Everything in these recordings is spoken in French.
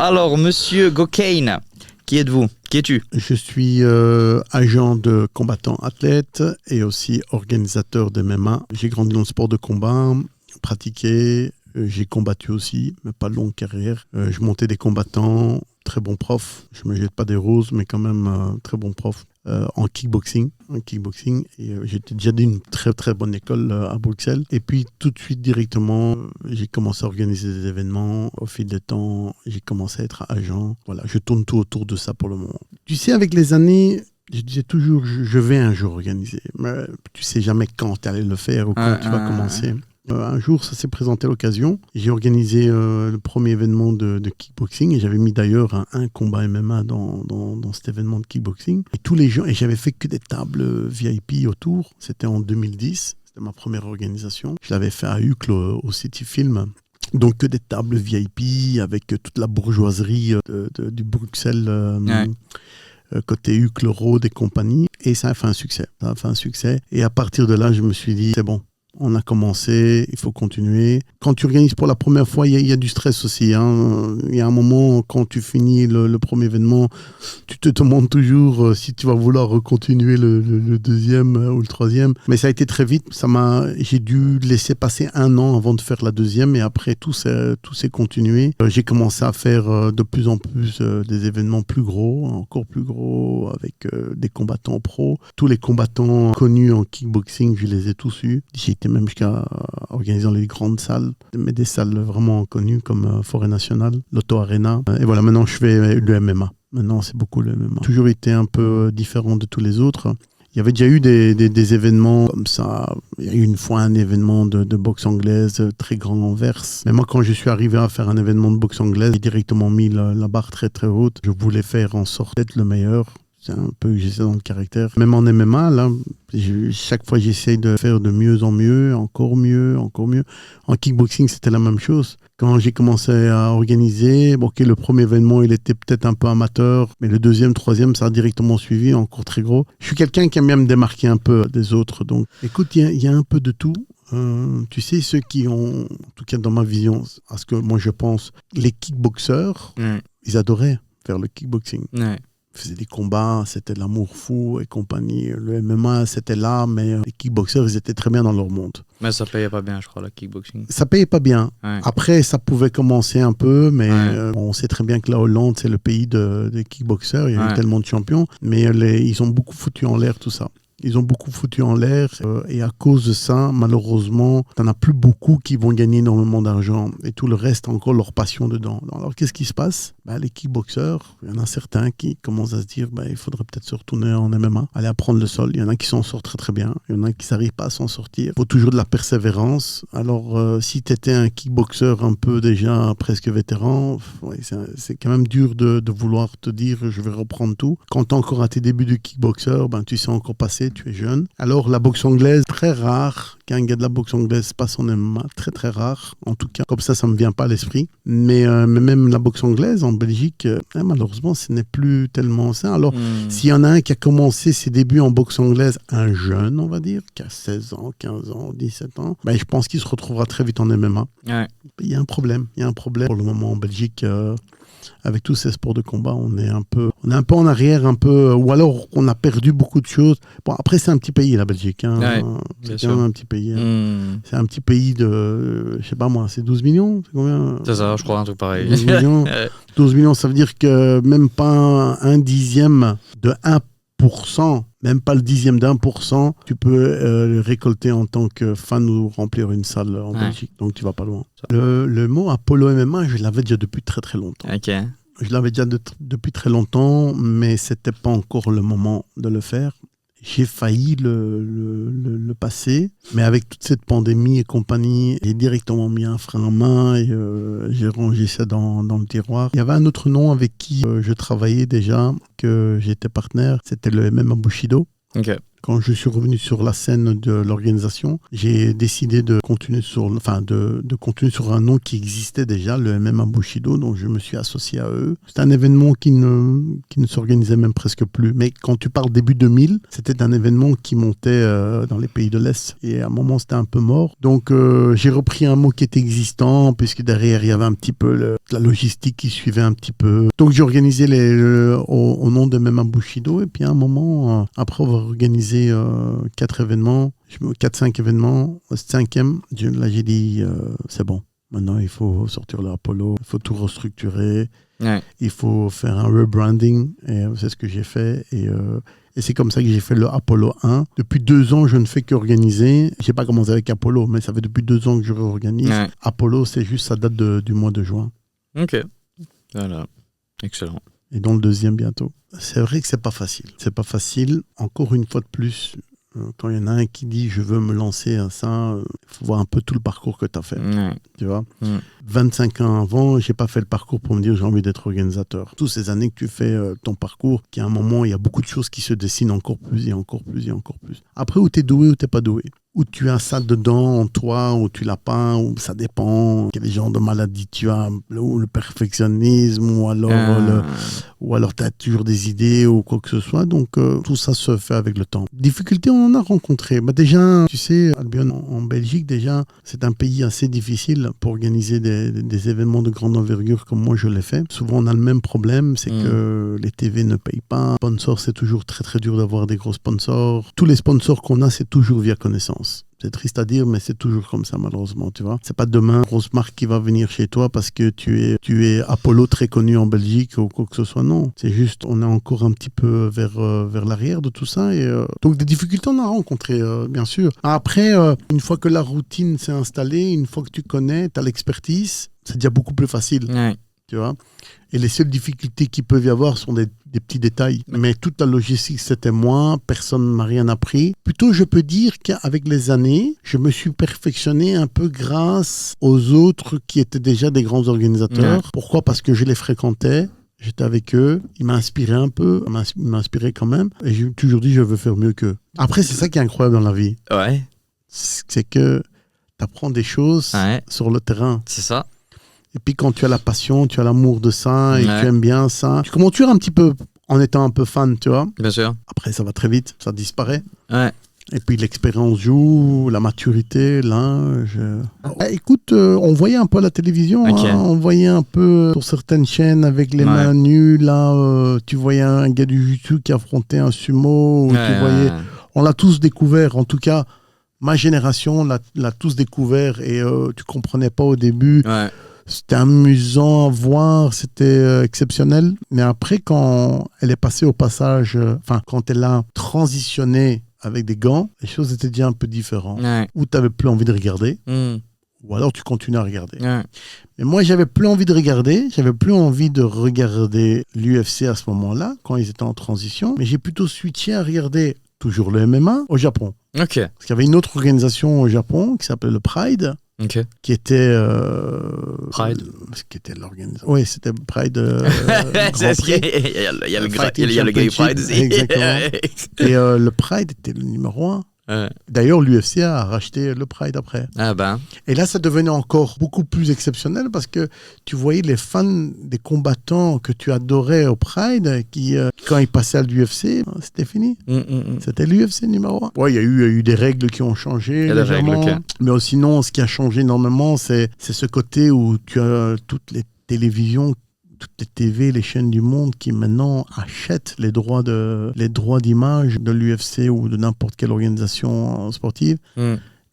Alors, monsieur Gokane, qui êtes-vous? Qui es-tu? Je suis agent de combattant athlète et aussi organisateur de MMA. J'ai grandi dans le sport de combat, pratiqué, j'ai combattu aussi, mais pas de longue carrière. Je montais des combattants, très bon prof. Je ne me jette pas des roses, mais quand même très bon prof. En kickboxing. Et j'étais déjà d'une très très bonne école à Bruxelles. Et puis tout de suite directement, j'ai commencé à organiser des événements. Au fil des temps, j'ai commencé à être agent. Voilà, je tourne tout autour de ça pour le moment. Tu sais, avec les années, je disais toujours, je vais un jour organiser. Mais tu sais jamais quand tu allais le faire ou quand tu vas commencer. Un jour, ça s'est présenté à l'occasion. J'ai organisé le premier événement de kickboxing et j'avais mis d'ailleurs un combat MMA dans cet événement de kickboxing. Et tous les gens, et j'avais fait que des tables VIP autour. C'était en 2010. C'était ma première organisation. Je l'avais fait à Uccle au City Film. Donc que des tables VIP avec toute la bourgeoiserie du Bruxelles. Côté Uccle Road et compagnie. Et ça a fait un succès. Et à partir de là, je me suis dit, c'est bon. On a commencé, il faut continuer. Quand tu organises pour la première fois, il y a du stress aussi. Il y a un moment, quand tu finis le premier événement, tu te demandes toujours si tu vas vouloir continuer le deuxième ou le troisième. Mais ça a été très vite. J'ai dû laisser passer 1 an avant de faire la deuxième et après tout s'est continué. J'ai commencé à faire de plus en plus des événements plus gros, encore plus gros, avec des combattants pros. Tous les combattants connus en kickboxing, je les ai tous eus. J'ai été même jusqu'à organiser dans les grandes salles, mais des salles vraiment connues comme Forêt Nationale, l'Auto Arena. Et voilà, maintenant je fais le MMA. Maintenant c'est beaucoup le MMA. Toujours été un peu différent de tous les autres. Il y avait déjà eu des événements comme ça. Il y a eu une fois un événement de boxe anglaise très grand en Anvers. Mais moi, quand je suis arrivé à faire un événement de boxe anglaise, j'ai directement mis la barre très très haute. Je voulais faire en sorte d'être le meilleur. C'est un peu, j'essaie dans le caractère. Même en MMA, là, chaque fois, j'essaie de faire de mieux en mieux, encore mieux. En kickboxing, c'était la même chose. Quand j'ai commencé à organiser, le premier événement, il était peut-être un peu amateur, mais le deuxième, troisième, ça a directement suivi, encore très gros. Je suis quelqu'un qui aime bien me démarquer un peu des autres. Donc, écoute, il y a un peu de tout. Tu sais, ceux qui ont, en tout cas dans ma vision, à ce que moi je pense, les kickboxeurs, ils adoraient faire le kickboxing. Ils faisaient des combats, c'était de l'amour fou et compagnie. Le MMA, c'était là, mais les kickboxers, ils étaient très bien dans leur monde. Mais ça payait pas bien, je crois, le kickboxing. Ça payait pas bien. Ouais. Après, ça pouvait commencer un peu, mais on sait très bien que la Hollande, c'est le pays des kickboxers. Il y a eu tellement de champions, mais ils ont beaucoup foutu en l'air tout ça. Ils ont beaucoup foutu en l'air et à cause de ça, malheureusement, t'en as plus beaucoup qui vont gagner énormément d'argent et tout le reste, encore leur passion dedans. Alors, qu'est-ce qui se passe? Les kickboxers, il y en a certains qui commencent à se dire il faudrait peut-être se retourner en MMA, aller apprendre le sol. Il y en a qui s'en sortent très très bien, il y en a qui n'arrivent pas à s'en sortir. Il faut toujours de la persévérance. Alors, si tu étais un kickboxer un peu déjà presque vétéran, c'est quand même dur de vouloir te dire je vais reprendre tout. Quand tu es encore à tes débuts de kickboxer, tu sais encore passer. Tu es jeune. Alors, la boxe anglaise, très rare qu'un gars de la boxe anglaise passe en MMA. Très, très rare. En tout cas, comme ça ne me vient pas à l'esprit. Mais même la boxe anglaise, en Belgique, malheureusement, ce n'est plus tellement ça. Alors, s'il y en a un qui a commencé ses débuts en boxe anglaise, un jeune, on va dire, qui a 16 ans, 15 ans, 17 ans, je pense qu'il se retrouvera très vite en MMA. Ouais. Il y a un problème. Pour le moment en Belgique. Avec tous ces sports de combat, on est un peu en arrière, ou alors on a perdu beaucoup de choses. Bon, après, c'est un petit pays, la Belgique. C'est quand même un petit pays. C'est un petit pays de, je sais pas moi, c'est 12 millions? C'est combien? C'est ça, je crois, un truc pareil. 12 millions, 12 millions, ça veut dire que même pas un dixième de 1%, même pas le dixième d'1%, tu peux récolter en tant que fan ou remplir une salle en Belgique. Donc tu vas pas loin. Le mot Apollo MMA, je l'avais déjà depuis très très longtemps. Okay. Je l'avais déjà depuis très longtemps, mais c'était pas encore le moment de le faire. J'ai failli le passer, mais avec toute cette pandémie et compagnie, j'ai directement mis un frein à main et j'ai rangé ça dans le tiroir. Il y avait un autre nom avec qui je travaillais déjà, que j'étais partenaire, c'était le MMA Bushido. Okay. Quand je suis revenu sur la scène de l'organisation, j'ai décidé de continuer de continuer sur un nom qui existait déjà, le MMA Bushido, donc je me suis associé à eux. C'était un événement qui ne s'organisait même presque plus. Mais quand tu parles début 2000, c'était un événement qui montait dans les pays de l'Est. Et à un moment, c'était un peu mort. Donc, j'ai repris un mot qui était existant, puisque derrière, il y avait un petit peu la logistique qui suivait un petit peu. Donc, j'ai organisé au nom de MMA Bushido. Et puis, à un moment, après avoir organisé 4 événements, 4-5 événements, au 5e, là, j'ai dit, c'est bon. Maintenant, il faut sortir le Apollo, il faut tout restructurer, il faut faire un rebranding, et c'est ce que j'ai fait. Et c'est comme ça que j'ai fait le Apollo 1. Depuis 2 ans, je ne fais qu'organiser. Je n'ai pas commencé avec Apollo, mais ça fait depuis 2 ans que je réorganise. Apollo, c'est juste, ça date du mois de juin. Ok, voilà, excellent. Et donc le 2e bientôt. C'est vrai que c'est pas facile. C'est pas facile. Encore une fois de plus, quand il y en a un qui dit je veux me lancer à ça, il faut voir un peu tout le parcours que tu as fait. Tu vois 25 ans avant, j'ai pas fait le parcours pour me dire j'ai envie d'être organisateur. Toutes ces années que tu fais ton parcours, qu'à un moment, il y a beaucoup de choses qui se dessinent encore plus et encore plus et encore plus. Après, où tu es doué ou tu n'es pas doué. Où tu as ça dedans en toi, ou tu l'as pas, ou ça dépend. Quel genre de maladie tu as, ou le perfectionnisme, ou alors tu as toujours des idées, ou quoi que ce soit. Donc, tout ça se fait avec le temps. Difficultés, on en a rencontré. Déjà, tu sais, Albion, en Belgique, déjà, c'est un pays assez difficile pour organiser des événements de grande envergure comme moi je l'ai fait. Souvent, on a le même problème, c'est que les TV ne payent pas. Sponsors, c'est toujours très, très dur d'avoir des gros sponsors. Tous les sponsors qu'on a, c'est toujours via connaissance. C'est triste à dire, mais c'est toujours comme ça, malheureusement, tu vois. C'est pas demain une grosse marque qui va venir chez toi parce que tu es Apollo très connu en Belgique ou quoi que ce soit. Non, c'est juste, on est encore un petit peu vers l'arrière de tout ça. Et donc, des difficultés, on a rencontré, bien sûr. Après, une fois que la routine s'est installée, une fois que tu connais, tu as l'expertise, c'est déjà beaucoup plus facile. Tu vois. Et les seules difficultés qu'il peut y avoir sont des petits détails. Mais toute la logistique, c'était moi. Personne ne m'a rien appris. Plutôt, je peux dire qu'avec les années, je me suis perfectionné un peu grâce aux autres qui étaient déjà des grands organisateurs. Pourquoi ? Parce que je les fréquentais. J'étais avec eux. Ils m'inspiraient un peu. Ils m'inspiraient quand même. Et j'ai toujours dit, je veux faire mieux qu'eux. Après, c'est ça qui est incroyable dans la vie. Ouais. C'est que tu apprends des choses sur le terrain. C'est ça. Et puis quand tu as la passion, tu as l'amour de ça et tu aimes bien ça, tu commences un petit peu en étant un peu fan, tu vois. Bien sûr. Après, ça va très vite, ça disparaît. Ouais. Et puis l'expérience joue, la maturité, l'âge. Écoute, on voyait un peu à la télévision, on voyait un peu sur certaines chaînes avec les mains nues, là, tu voyais un gars du jiu-jitsu qui affrontait un sumo, on l'a tous découvert, en tout cas, ma génération l'a tous découvert et tu comprenais pas au début. C'était amusant à voir, c'était exceptionnel. Mais après, quand elle est passée au passage, quand elle a transitionné avec des gants, les choses étaient déjà un peu différentes. Ou tu n'avais plus envie de regarder, ou alors tu continues à regarder. Mais moi, j'avais plus envie de regarder. J'avais plus envie de regarder l'UFC à ce moment-là, quand ils étaient en transition. Mais j'ai plutôt switché à regarder toujours le MMA au Japon. Parce qu'il y avait une autre organisation au Japon qui s'appelait le Pride. Qui était Pride. Qui était l'organisation. Oui, c'était Pride. Il y a le Gay Pride aussi. Exactement. Et le Pride était le numéro 1. D'ailleurs, l'UFC a racheté le Pride après. Ah ben. Et là, ça devenait encore beaucoup plus exceptionnel parce que tu voyais les fans des combattants que tu adorais au Pride qui, quand ils passaient à l'UFC, c'était fini. C'était l'UFC numéro 1. Ouais, il y a eu des règles qui ont changé légèrement. Mais sinon, ce qui a changé énormément, c'est ce côté où tu as toutes les télévisions, toutes les TV, les chaînes du monde qui maintenant achètent les droits d'image de l'UFC ou de n'importe quelle organisation sportive.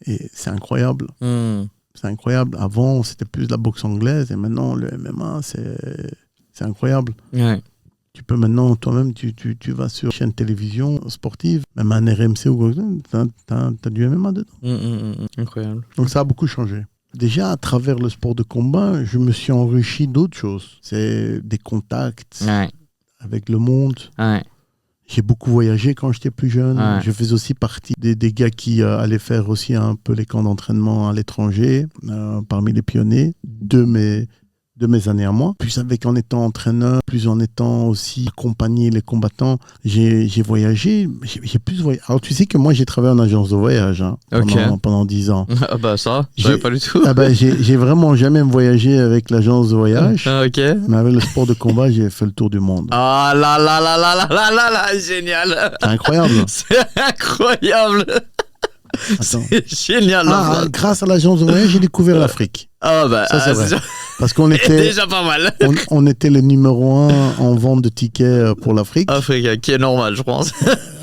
Et c'est incroyable. C'est incroyable. Avant, c'était plus la boxe anglaise et maintenant, le MMA, c'est incroyable. Tu peux maintenant, toi-même, tu vas sur une chaîne de télévision sportive, même un RMC ou quoi que ce soit, t'as du MMA dedans. Incroyable. Donc ça a beaucoup changé. Déjà, à travers le sport de combat, je me suis enrichi d'autres choses. C'est des contacts avec le monde. J'ai beaucoup voyagé quand j'étais plus jeune. Je faisais aussi partie des gars qui allaient faire aussi un peu les camps d'entraînement à l'étranger, parmi les pionniers. de mes années à moi, plus avec en étant entraîneur, plus en étant aussi accompagné les combattants. J'ai voyagé, j'ai plus voyagé. Alors tu sais que moi j'ai travaillé en agence de voyage pendant 10 ans. Ah bah ça, je savais pas du tout. J'ai vraiment jamais voyagé avec l'agence de voyage. Ok. Mais avec le sport de combat, j'ai fait le tour du monde. Ah là là là là là là là là, génial. C'est incroyable. C'est incroyable. Attends. C'est génial. Grâce à l'agence de voyage, j'ai découvert l'Afrique. Ah bah ça c'est vrai. Parce qu'on c'est était déjà pas mal. on était le numéro 1 en vente de tickets pour l'Afrique. Afrique, qui est normal, je pense.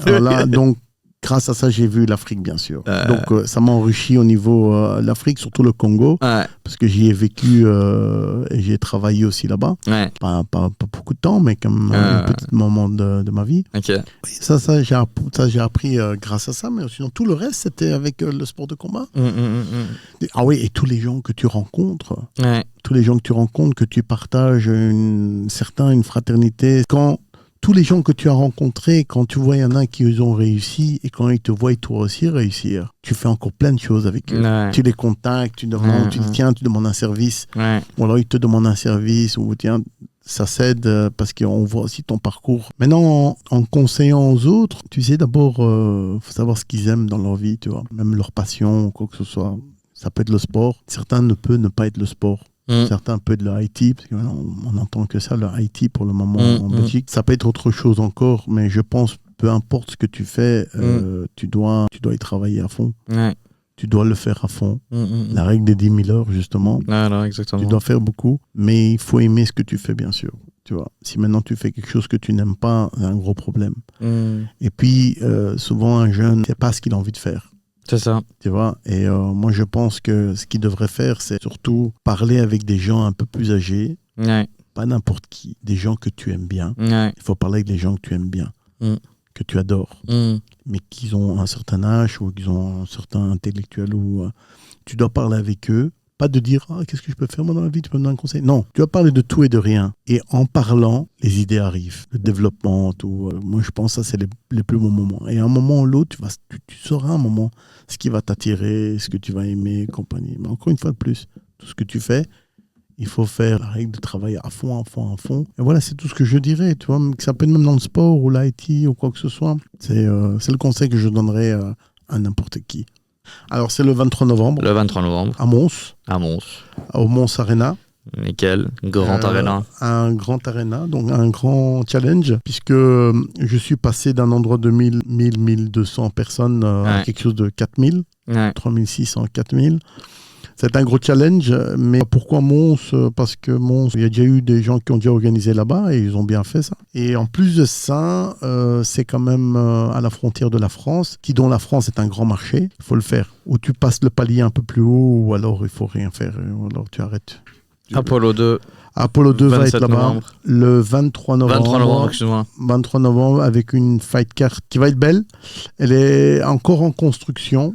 Voilà, donc grâce à ça, j'ai vu l'Afrique, bien sûr. Donc, ça m'a enrichi au niveau de l'Afrique, surtout le Congo, parce que j'y ai vécu et j'ai travaillé aussi là-bas. Ouais. Pas beaucoup de temps, mais quand même un petit moment de ma vie. Ok. Ça j'ai appris grâce à ça, mais sinon tout le reste, c'était avec le sport de combat. Ah oui, et tous les gens que tu rencontres, tous les gens que tu rencontres, que tu partages une fraternité. Quand tous les gens que tu as rencontrés, quand tu vois, il y en a qui ont réussi, et quand ils te voient toi aussi réussir, tu fais encore plein de choses avec eux. Ouais. Tu les contactes, tu demandes, tu dis tiens, tu demandes un service. Ouais. Ou alors ils te demandent un service, ou tiens, ça s'aide parce qu'on voit aussi ton parcours. Maintenant, en conseillant aux autres, tu sais, d'abord, faut savoir ce qu'ils aiment dans leur vie, tu vois. Même leur passion, quoi que ce soit. Ça peut être le sport. Certains ne peuvent ne pas être le sport. Certains peuvent être le IT, parce qu'on n'entend que ça, le IT pour le moment en Belgique. Ça peut être autre chose encore, mais je pense, peu importe ce que tu fais, tu dois y travailler à fond. Ouais. Tu dois le faire à fond. La règle des 10 000 heures, justement. Non, exactement. Tu dois faire beaucoup, mais il faut aimer ce que tu fais, bien sûr. Tu vois, si maintenant tu fais quelque chose que tu n'aimes pas, c'est un gros problème. Et puis, souvent, un jeune ne sait pas ce qu'il a envie de faire. C'est ça. Tu vois, et moi je pense que ce qu'il devrait faire, c'est surtout parler avec des gens un peu plus âgés, pas n'importe qui, des gens que tu aimes bien. Il faut parler avec des gens que tu aimes bien, que tu adores, mais qui ont un certain âge ou qui ont un certain intellectuel. Tu dois parler avec eux, pas de dire qu'est-ce que je peux faire moi dans la vie, tu peux me donner un conseil. Non, tu vas parler de tout et de rien. Et en parlant, les idées arrivent, le développement, tout. Moi je pense que ça c'est les plus bons moments. Et à un moment ou l'autre, tu sauras un moment ce qui va t'attirer, ce que tu vas aimer, compagnie. Mais encore une fois de plus, tout ce que tu fais, il faut faire la règle de travail à fond. Et voilà, c'est tout ce que je dirais. Tu vois, que ça peut être même dans le sport ou l'IT ou quoi que ce soit. C'est le conseil que je donnerais à n'importe qui. Alors, c'est le 23 novembre. Le 23 novembre. À Mons. Au Mons Arena. Nickel. Grand Arena. Un grand arena, donc un grand challenge, puisque je suis passé d'un endroit de 1200 personnes à quelque chose de 4000, 3600, 4000. C'est un gros challenge, mais pourquoi Mons ? Parce que Mons, il y a déjà eu des gens qui ont déjà organisé là-bas et ils ont bien fait ça. Et en plus de ça, c'est quand même à la frontière de la France, dont la France est un grand marché. Il faut le faire. Ou tu passes le palier un peu plus haut, ou alors il faut rien faire, ou alors tu arrêtes. Apollo 2. Apollo 2 va être là-bas le 23 novembre. 23 novembre, excuse-moi. 23 novembre avec une fight card qui va être belle. Elle est encore en construction.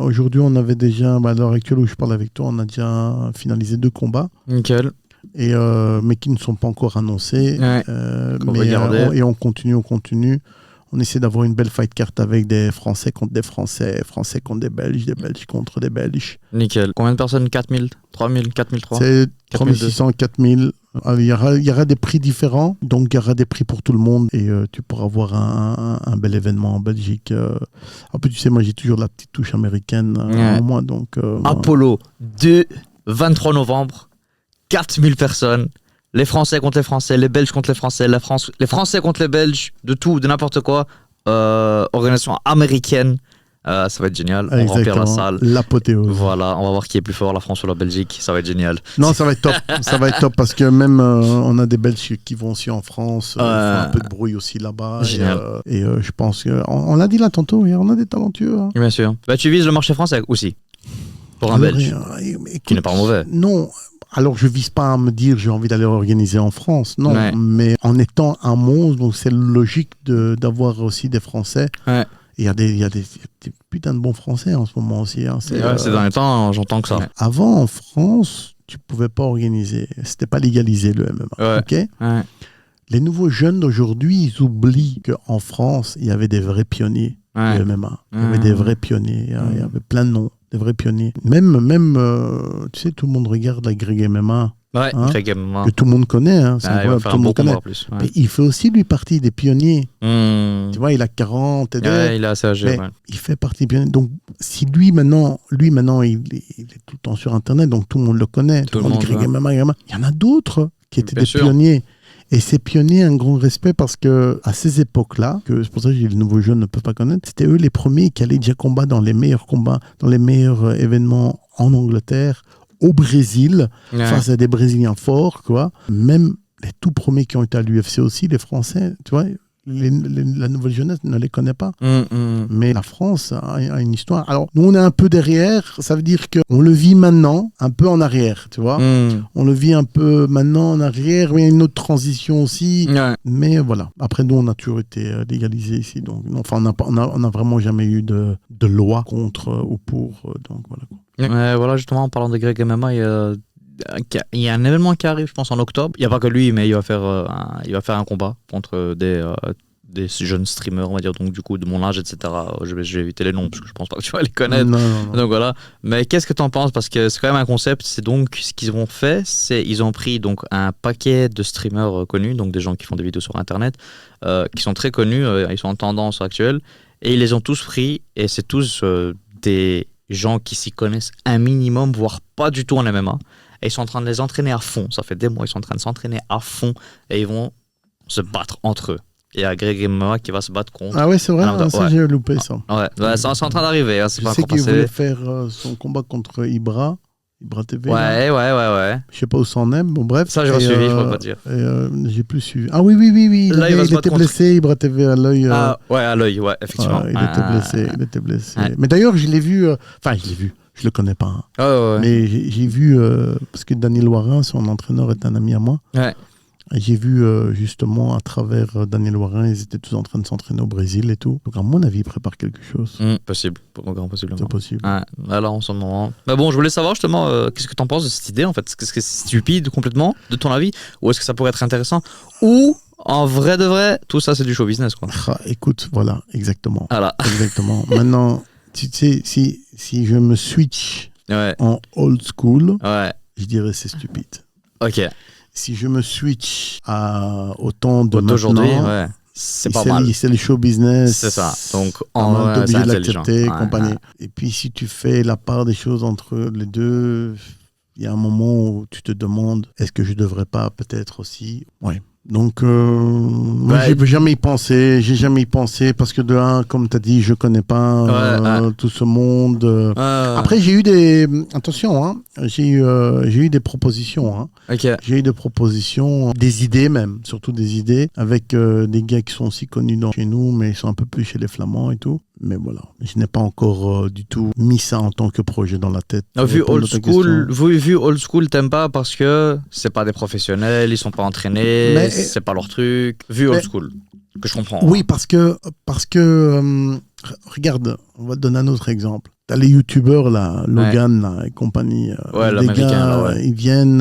Aujourd'hui, on avait déjà, à l'heure actuelle où je parle avec toi, on a déjà finalisé 2 combats. Nickel. Mais qui ne sont pas encore annoncés. Et on continue. On essaie d'avoir une belle fight card avec des Français contre des Français, Français contre des Belges contre des Belges. Nickel. Combien de personnes ? 4000 3000 4003 C'est 3600, 4000. Il y aura des prix différents, donc il y aura des prix pour tout le monde et tu pourras avoir un bel événement en Belgique. En plus, tu sais, moi j'ai toujours la petite touche américaine en moi. Donc, Apollo 2, 23 novembre, 4000 personnes. Les Français contre les Français, les Belges contre les Français, les Français contre les Belges, de tout, de n'importe quoi. Organisation américaine. Ça va être génial. On va remplir la salle. L'apothéose. Voilà, on va voir qui est plus fort, la France ou la Belgique. Ça va être génial. Non, ça va être top. Ça va être top parce que même on a des Belges qui vont aussi en France. Ils font un peu de bruit aussi là-bas. Génial. Et je pense qu'on l'a dit là tantôt, on a des talentueux. Hein. Bien sûr. Bah, tu vises le marché français aussi. Pour un Belge. Écoute, qui n'est pas mauvais. Non. Alors, je ne vise pas à me dire j'ai envie d'aller organiser en France, non. Mais en étant à Mons, donc c'est logique d'avoir aussi des Français. Il y a des putains de bons Français en ce moment aussi. Hein. Ces derniers temps, j'entends que ça. Avant, en France, tu ne pouvais pas organiser. Ce n'était pas légalisé le MMA. Les nouveaux jeunes d'aujourd'hui, ils oublient qu'en France, il y avait des vrais pionniers du MMA. Il y avait des vrais pionniers. Il y avait plein de noms. Des vrais pionniers. Même tu sais, tout le monde regarde la Greg MMA. Ouais, Hein, Greg MMA. que tout le monde connaît. Hein, c'est Ah, il va incroyable, faire tout un le beau monde combat connaît. en plus. Ouais. Mais il fait aussi lui partie des pionniers. Hmm. Tu vois, il a 40 et Ouais, il est assez âgé. mais Ouais. il fait partie des pionniers. Donc, si lui maintenant, il est tout le temps sur Internet, donc tout le monde le connaît. Tout le monde dit Greg MMA. Il y en a d'autres qui étaient Bien des sûr. pionniers. Et ces pionniers, un grand respect parce que à ces époques-là, que c'est pour ça que les nouveaux jeunes ne peuvent pas connaître, c'était eux les premiers qui allaient déjà combattre dans les meilleurs combats, dans les meilleurs événements en Angleterre, au Brésil, Ouais. face à des Brésiliens forts, quoi. Même les tout premiers qui ont été à l'UFC aussi, les Français, tu vois, la nouvelle jeunesse ne les connaît pas. Mais la France a une histoire. Alors, nous, on est un peu derrière. Ça veut dire qu'on le vit maintenant, un peu en arrière, tu vois. On le vit un peu maintenant en arrière. Il y a une autre transition aussi. Ouais. Mais voilà. Après, nous, on a toujours été légalisés ici. Donc, enfin, on n'a vraiment jamais eu de loi contre ou pour. Donc, voilà. Voilà, justement, en parlant de Greg MMA, il y a un événement qui arrive, je pense, en octobre. Il n'y a pas que lui, mais il va faire un combat contre des jeunes streamers, on va dire, donc du coup, de mon âge, etc. Je vais éviter les noms, parce que je pense pas que tu vas les connaître. Non. Donc voilà. Mais qu'est-ce que tu en penses? Parce que c'est quand même un concept. C'est donc, ce qu'ils ont fait, c'est ils ont pris donc un paquet de streamers connus, donc des gens qui font des vidéos sur Internet, qui sont très connus, ils sont en tendance actuelle, et ils les ont tous pris, et c'est tous des gens qui s'y connaissent un minimum, voire pas du tout en MMA. Et ils sont en train de les entraîner à fond. Ça fait des mois, ils sont en train de s'entraîner à fond et ils vont se battre entre eux. Il y a Greg MMA qui va se battre contre. Ah ouais, c'est vrai, ouais. ça j'ai loupé ça. Ouais, c'est en train d'arriver. Hein, c'est Je pas sais encore qu'il passé. voulait faire son combat contre Ibra TV. Ouais. Je sais pas où ça en est, bon bref. Ça, j'ai pas suivi, je peux pas dire. J'ai plus suivi. Ah oui. Là, il était blessé, Ibra TV à l'œil. Ah ouais, à l'œil, ouais, effectivement. Il était blessé. Mais d'ailleurs, je l'ai vu. Je le connais pas. Hein. Ouais. Mais j'ai vu, parce que Daniel Warin, son entraîneur, est un ami à moi. Ouais. Et j'ai vu justement à travers Daniel Warin, ils étaient tous en train de s'entraîner au Brésil et tout. Donc à mon avis, ils préparent quelque chose. Possible, grand possiblement. C'est possible. Ouais, là, en ce moment. Mais bon, je voulais savoir justement, qu'est-ce que tu en penses de cette idée en fait? Est-ce que c'est stupide complètement, de ton avis? Ou est-ce que ça pourrait être intéressant? Ou en vrai de vrai, tout ça c'est du show business quoi. Écoute, voilà, exactement. Voilà. Exactement. Maintenant, tu sais, si je me switch en old school, je dirais c'est stupide. Ok. Si je me switch au temps d'aujourd'hui, c'est pas mal. C'est le show business. C'est ça. Donc, on est obligé de l'accepter, compagnie. Ouais. Et puis, si tu fais la part des choses entre les deux, il y a un moment où tu te demandes, est-ce que je devrais pas peut-être aussi... Ouais. Donc, moi, j'ai jamais y pensé. J'ai jamais y pensé parce que de un, comme tu as dit, je connais pas tout ce monde. Après, j'ai eu des... Attention, hein, j'ai eu des propositions. Hein. Okay. J'ai eu des propositions, des idées même, surtout des idées, avec des gars qui sont aussi connus chez nous, mais ils sont un peu plus chez les Flamands et tout. Mais voilà, je n'ai pas encore du tout mis ça en tant que projet dans la tête. Vu old school, t'aimes pas parce que c'est pas des professionnels, ils sont pas entraînés, c'est pas leur truc. Vu old school, que je comprends. Oui, parce que regarde, on va te donner un autre exemple. T'as les youtubeurs là, Logan là, et compagnie. Les gars, ils viennent,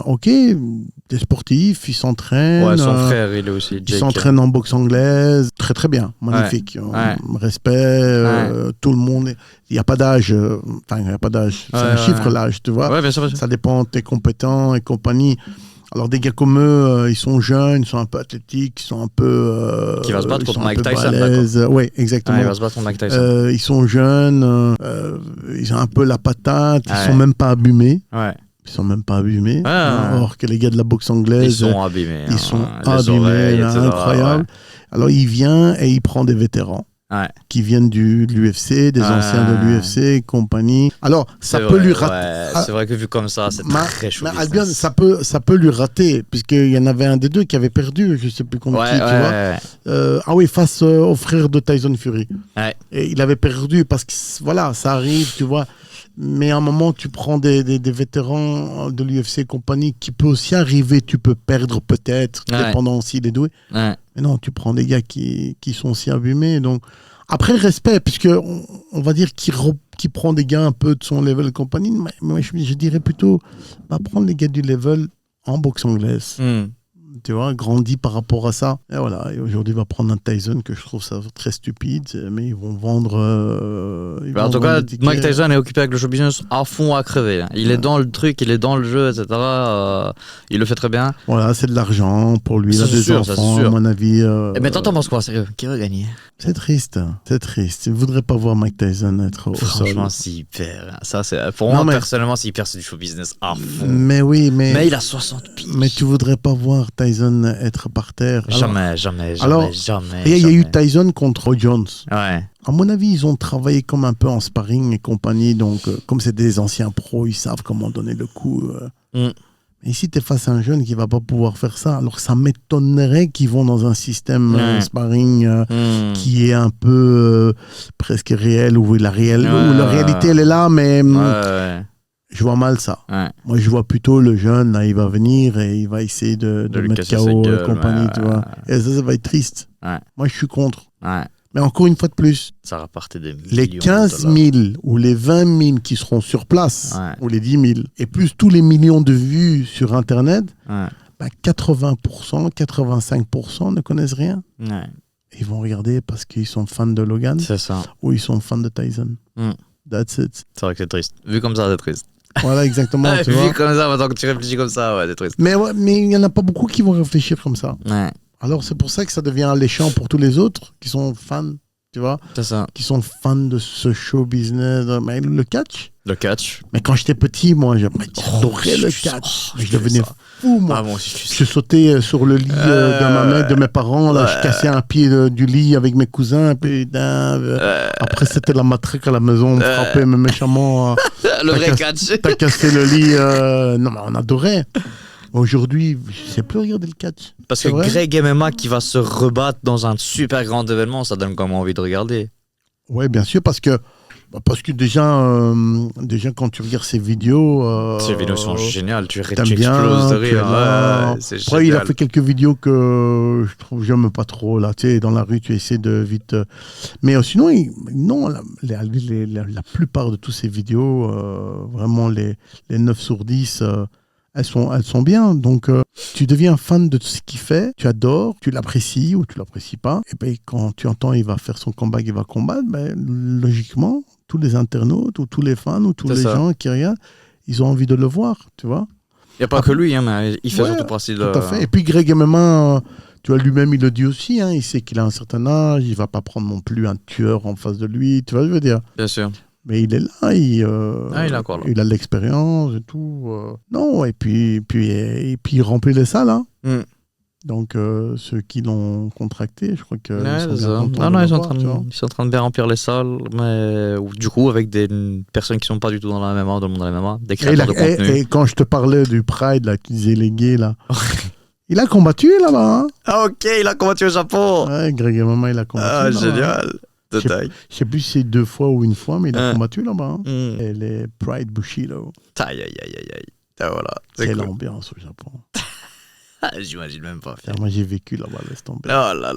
ok, des sportifs, ils s'entraînent. Ouais, son frère, il est aussi. Ils s'entraînent en boxe anglaise, très très bien, magnifique. Respect, tout le monde. Il n'y a pas d'âge, il n'y a pas d'âge. C'est un chiffre l'âge, tu vois. Ouais, bien sûr. Ça dépend de tes compétences et compagnie. Alors des gars comme eux, ils sont jeunes, ils sont un peu athlétiques, ils sont un peu... qui va se battre contre Mike Tyson. Oui, exactement. Il va se battre contre Mike Tyson. Ils sont jeunes, ils ont un peu la patate, ils sont même pas abîmés. Ouais. Ils sont même pas abîmés. Alors que les gars de la boxe anglaise... Ils sont abîmés. Ils sont abîmés, incroyable. Alors il vient et il prend des vétérans. Qui viennent de l'UFC, des anciens de l'UFC et compagnie. Alors, ça peut lui rater. C'est vrai que vu comme ça, c'est très chaud. Mais Albion, ça peut lui rater, puisqu'il y en avait un des deux qui avait perdu, je ne sais plus contre qui, tu vois. Face au frère de Tyson Fury. Et il avait perdu parce que, voilà, ça arrive, tu vois. Mais à un moment, tu prends des vétérans de l'UFC et compagnie qui peut aussi arriver, tu peux perdre peut-être, dépendant aussi des doués. Mais non, tu prends des gars qui sont aussi abîmés. Donc, après, respect, puisque on va dire qu'il prend des gars un peu de son level et compagnie. Mais je dirais plutôt, prendre les gars du level en boxe anglaise. tu vois, grandi par rapport à ça. Et voilà, et aujourd'hui, il va prendre un Tyson que je trouve ça très stupide, mais ils vont vendre. En tout cas, Mike Tyson est occupé avec le show business à fond, à crever. Hein. Il est dans le truc, il est dans le jeu, etc. Il le fait très bien. Voilà, c'est de l'argent pour lui, il a des enfants, à mon avis. Mais t'en penses quoi, sérieux? Qui va gagner? C'est triste, c'est triste. Je ne voudrais pas voir Mike Tyson être au sol. Franchement, s'il perd, ça c'est pour moi personnellement, s'il perd, c'est du show business à fond. Mais oui, mais il a 60 piges. Mais tu voudrais pas voir Tyson être par terre. Jamais. Il y a eu Tyson contre Roy Jones. Ouais. À mon avis, ils ont travaillé comme un peu en sparring et compagnie. Donc, comme c'est des anciens pros, ils savent comment donner le coup. Et si tu es face à un jeune qui ne va pas pouvoir faire ça, alors ça m'étonnerait qu'ils vont dans un système sparring qui est un peu presque réel, où la réalité, elle est là, mais je vois mal ça. Ouais. Moi, je vois plutôt le jeune, là, il va venir et il va essayer de mettre KO et compagnie, tu vois. Et ça va être triste. Ouais. Moi, je suis contre. Ouais. Mais encore une fois de plus, ça rapporte des millions les 15 000 ou les 20 000 qui seront sur place, ou les 10 000, et plus tous les millions de vues sur Internet, 80%, 85% ne connaissent rien. Ouais. Ils vont regarder parce qu'ils sont fans de Logan, ou ils sont fans de Tyson. That's it. C'est vrai que c'est triste. Vu comme ça, c'est triste. Voilà, exactement. Tu vois. Vu comme ça, maintenant que tu réfléchis comme ça, c'est triste. Mais il n'y en a pas beaucoup qui vont réfléchir comme ça. Ouais. Alors, c'est pour ça que ça devient alléchant pour tous les autres qui sont fans, tu vois. C'est ça. Qui sont fans de ce show business. Mais le catch. Le catch. Mais quand j'étais petit, moi, j'adorais le catch. Je devenais fou, moi. Moi aussi, je sautais sur le lit de mes parents. Là, je cassais un pied du lit avec mes cousins. Après, c'était la matraque à la maison. On me frappait méchamment. Le vrai catch. T'as cassé le lit. Non, mais on adorait. Aujourd'hui, je ne sais plus regarder le catch. Parce que Greg MMA qui va se rebattre dans un super grand événement, ça donne quand même envie de regarder. Oui, bien sûr, parce que déjà quand tu regardes ces vidéos... ces vidéos sont géniales, tu exploses de rire. Après, génial. Il a fait quelques vidéos que je trouve j'aime pas trop. Là, tu sais, dans la rue, tu essaies de vite... Mais sinon, la plupart de toutes ces vidéos, vraiment les 9 sur 10... Elles sont bien, donc tu deviens fan de ce qu'il fait, tu adores, tu l'apprécies ou tu l'apprécies pas. Et ben quand tu entends il va faire son combat, il va combattre, ben logiquement tous les internautes ou tous les fans ou tous les gens qui regardent, ils ont envie de le voir, tu vois. Il n'y a pas que lui, hein, mais il fait surtout partie de. Tout à fait. Et puis Greg MMA, tu vois, lui-même il le dit aussi, hein, il sait qu'il a un certain âge, il va pas prendre non plus un tueur en face de lui, tu vois, je veux dire. Bien sûr. Mais il est là, il a l'expérience et tout. Non, et puis il remplit les salles. Hein. Donc, ceux qui l'ont contracté, je crois que ils sont en train de bien remplir les salles, mais du coup, avec des personnes qui ne sont pas du tout dans le monde de la MMA, des créateurs de contenu. Et quand je te parlais du Pride, là, tu disais les gays, là. Il a combattu là-bas. Hein. Ah, ok, il a combattu au Japon. Ouais, Greg Mama, il a combattu. Ah, génial. Je sais plus si c'est 2 fois ou 1 fois, mais il a combattu là-bas. Hein. Et les Pride Bushido. Aïe. Voilà. C'est l'ambiance au Japon. J'imagine même pas. Moi, j'ai vécu là-bas, laisse tomber. Oh là.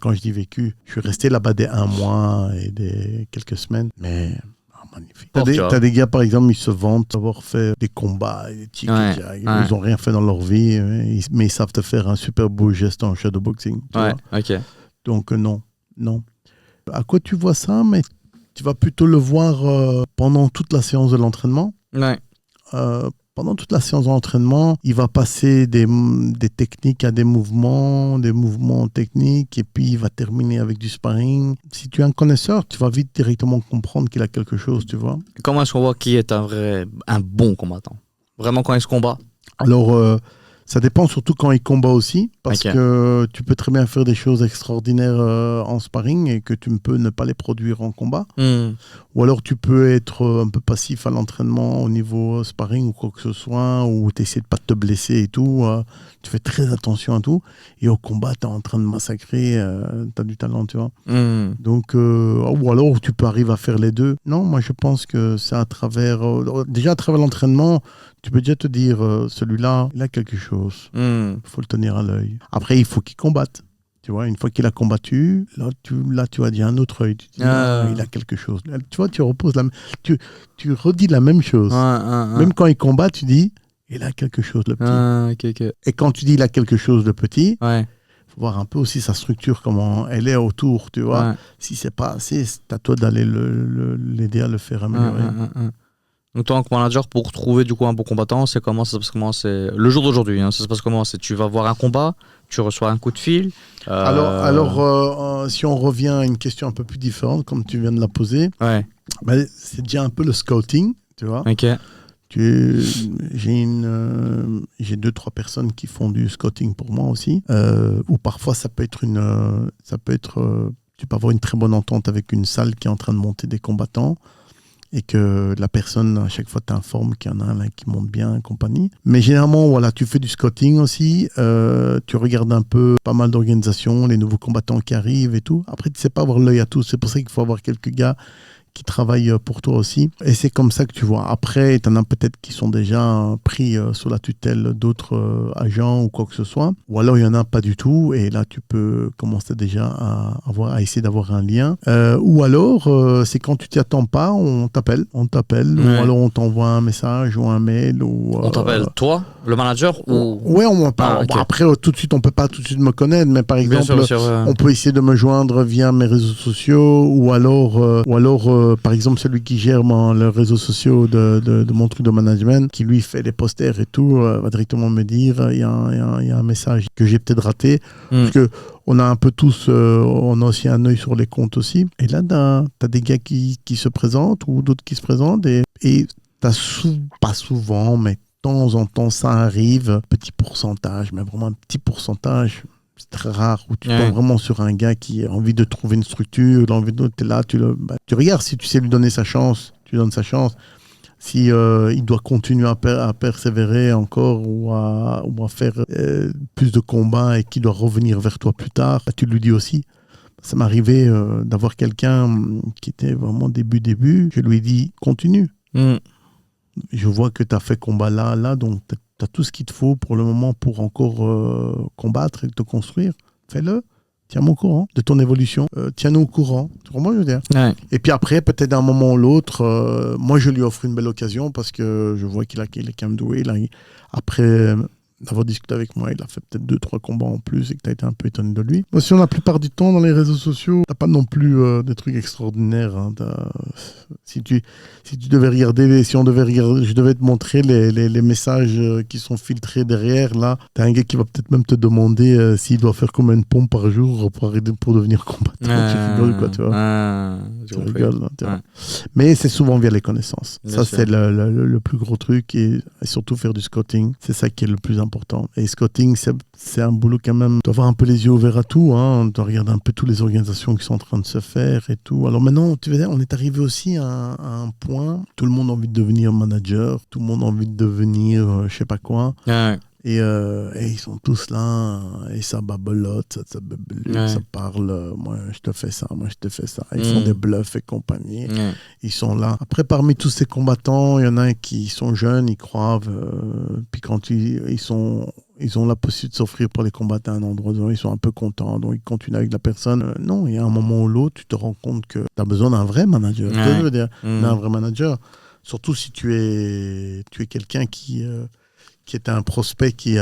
Quand je dis vécu, je suis resté là-bas des 1 mois et des quelques semaines. Mais magnifique. T'as des gars, par exemple, ils se vantent d'avoir fait des combats, des tics, ils n'ont rien fait dans leur vie, mais ils savent te faire un super beau geste en shadowboxing. Ok. Donc, non. À quoi tu vois ça? Mais tu vas plutôt le voir pendant toute la séance de l'entraînement. Ouais. Pendant toute la séance d'entraînement, il va passer des techniques à des mouvements techniques, et puis il va terminer avec du sparring. Si tu es un connaisseur, tu vas vite directement comprendre qu'il a quelque chose, tu vois. Comment est-ce qu'on voit qui est un bon combattant? Vraiment, quand il se combat? Alors, ça dépend surtout quand il combat aussi, parce que tu peux très bien faire des choses extraordinaires en sparring et que tu peux ne pas les produire en combat. Ou alors tu peux être un peu passif à l'entraînement au niveau sparring ou quoi que ce soit, ou tu essaies de pas te blesser et tout. Tu fais très attention à tout. Et au combat, tu es en train de massacrer, tu as du talent, tu vois. Donc, ou alors tu peux arriver à faire les deux. Non, moi je pense que c'est à travers... déjà à travers l'entraînement, tu peux déjà te dire, celui-là, il a quelque chose. Il faut le tenir à l'œil. Après, il faut qu'il combatte. Tu vois, une fois qu'il a combattu, là, tu vas dire un autre œil. Tu dis, il a quelque chose. Tu vois, tu reposes tu redis la même chose. Même quand il combat, tu dis, Il a quelque chose de petit. Ah, ok. Et quand tu dis il a quelque chose de petit, Ouais. faut voir un peu aussi sa structure, comment elle est autour, tu vois. Ouais. Si c'est pas assez, c'est à toi d'aller l'aider à le faire améliorer. Donc toi, en tant que manager, pour trouver du coup un bon combattant, c'est comment ça se passe, comment c'est le jour d'aujourd'hui, hein, ça se passe comment? C'est tu vas voir un combat, tu reçois un coup de fil. Si on revient à une question un peu plus différente, comme tu viens de la poser, Ouais. c'est déjà un peu le scouting, tu vois. Ok. J'ai 2-3 personnes qui font du scouting pour moi aussi, ou parfois ça peut être tu peux avoir une très bonne entente avec une salle qui est en train de monter des combattants et que la personne à chaque fois t'informe qu'il y en a un là qui monte bien et compagnie. Mais généralement, voilà, tu fais du scouting aussi, tu regardes un peu pas mal d'organisations, les nouveaux combattants qui arrivent et tout. Après, tu sais pas avoir l'œil à tout, c'est pour ça qu'il faut avoir quelques gars qui travaillent pour toi aussi. Et c'est comme ça que tu vois. Après, tu en as peut-être qui sont déjà pris sous la tutelle d'autres agents ou quoi que ce soit. Ou alors, il y en a pas du tout. Et là, tu peux commencer déjà à essayer d'avoir un lien. Ou alors, c'est quand tu t'y attends pas, on t'appelle. Ouais. Ou alors, on t'envoie un message ou un mail. On t'appelle toi, le manager ou... Ouais, on m'en parle. Ah, ok. Bon, après, tout de suite, on peut pas tout de suite me connaître. Mais par Bien exemple, sûr, ouais. on peut essayer de me joindre via mes réseaux sociaux ou alors par exemple, celui qui gère les réseaux sociaux de mon truc de management, qui lui fait les posters et tout, va directement me dire il y a un message que j'ai peut-être raté. Parce que on a un peu tous, on a aussi un œil sur les comptes aussi. Et là, t'as des gars qui se présentent ou d'autres qui se présentent et t'as pas souvent, mais de temps en temps, ça arrive, petit pourcentage, mais vraiment un petit pourcentage. C'est très rare où tu tombes vraiment sur un gars qui a envie de trouver une structure, il a envie de t'es là, tu regardes si tu sais lui donner sa chance, tu donnes sa chance. Si il doit continuer à persévérer encore ou à faire plus de combats et qu'il doit revenir vers toi plus tard, tu lui dis aussi. Ça m'est arrivé d'avoir quelqu'un qui était vraiment début. Je lui ai dit continue. Je vois que tu as fait combat là, donc tu as tout ce qu'il te faut pour le moment pour encore combattre et te construire. Fais-le. Tiens-moi au courant de ton évolution. Tiens-nous au courant. Tu comprends, je veux dire. Ouais. Et puis après, peut-être d'un moment ou l'autre, moi, je lui offre une belle occasion parce que je vois qu'il est quand même doué. Là, après d'avoir discuté avec moi, il a fait peut-être 2-3 combats en plus et que tu as été un peu étonné de lui. Moi, si la plupart du temps, dans les réseaux sociaux, t'as pas non plus des trucs extraordinaires. Hein. Si tu devais regarder, si on devait regarder, je devais te montrer les messages qui sont filtrés derrière. Là, t'as un gars qui va peut-être même te demander s'il doit faire combien de pompes par jour pour devenir combattant. Tu rigoles, quoi, tu vois. Tu rigoles, tu vois. Mais c'est souvent via les connaissances. Bien ça, sûr. C'est le plus gros truc et surtout faire du scouting. C'est ça qui est le plus important. Et scouting, c'est un boulot quand même. Tu dois avoir un peu les yeux ouverts à tout. Hein. Tu dois regarder un peu toutes les organisations qui sont en train de se faire et tout. Alors maintenant, tu vois, on est arrivé aussi à un point. Tout le monde a envie de devenir manager. Tout le monde a envie de devenir je sais pas quoi. Ouais. Et ils sont tous là, et ça babelote, ça parle, moi je te fais ça, moi je te fais ça. Ils font des bluffs et compagnie, ils sont là. Après, parmi tous ces combattants, il y en a qui sont jeunes, ils croient, puis quand ils ont la possibilité de s'offrir pour les combattre à un endroit donné, ils sont un peu contents, donc ils continuent avec la personne. Non, il y a un moment ou l'autre, tu te rends compte que tu as besoin d'un vrai manager, je veux dire, d'un vrai manager. Surtout si tu es quelqu'un qui est un prospect qui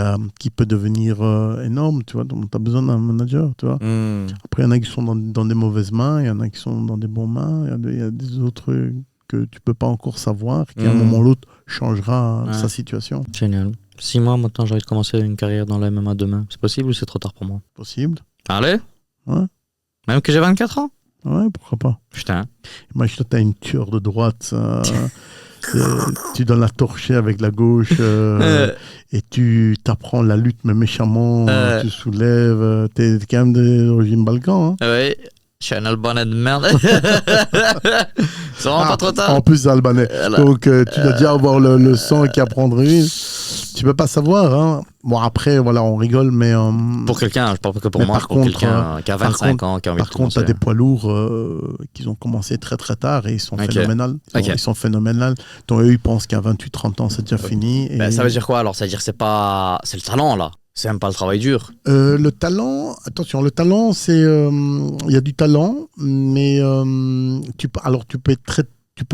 peut devenir énorme, tu vois, donc tu as besoin d'un manager, tu vois. Après, il y en a qui sont dans des mauvaises mains, il y en a qui sont dans des bonnes mains, il y a des autres que tu peux pas encore savoir, qui à un moment ou l'autre changera sa situation. Génial. 6 mois maintenant, j'ai envie de commencer une carrière dans la MMA demain. C'est possible ou c'est trop tard pour moi? Possible. Allez. Ouais. Même que j'ai 24 ans? Ouais, pourquoi pas. Putain. Imagine, tu as une tueur de droite... tu donnes la torchée avec la gauche et tu t'apprends la lutte mais méchamment, tu soulèves, t'es quand même d'origine balkan. Hein. Oui, je suis un Albanais de merde. C'est vraiment pas trop tard. En plus albanais. Donc tu dois déjà avoir le sang qui apprendre une. Tu peux pas savoir. Hein. Bon après voilà on rigole mais pour quelqu'un, je parle pas que pour moi, pour quelqu'un qui a 25 ans, qui a envie de commencer. Par contre, t'as des poids lourds qui ont commencé très très tard et ils sont phénoménales. Ils sont phénoménales. Donc eux ils pensent qu'à 28-30 ans c'est déjà fini. Et... ça veut dire quoi alors? Ça veut dire que c'est le talent là. C'est même pas le travail dur. Le talent, attention, le talent c'est il y a du talent mais tu peux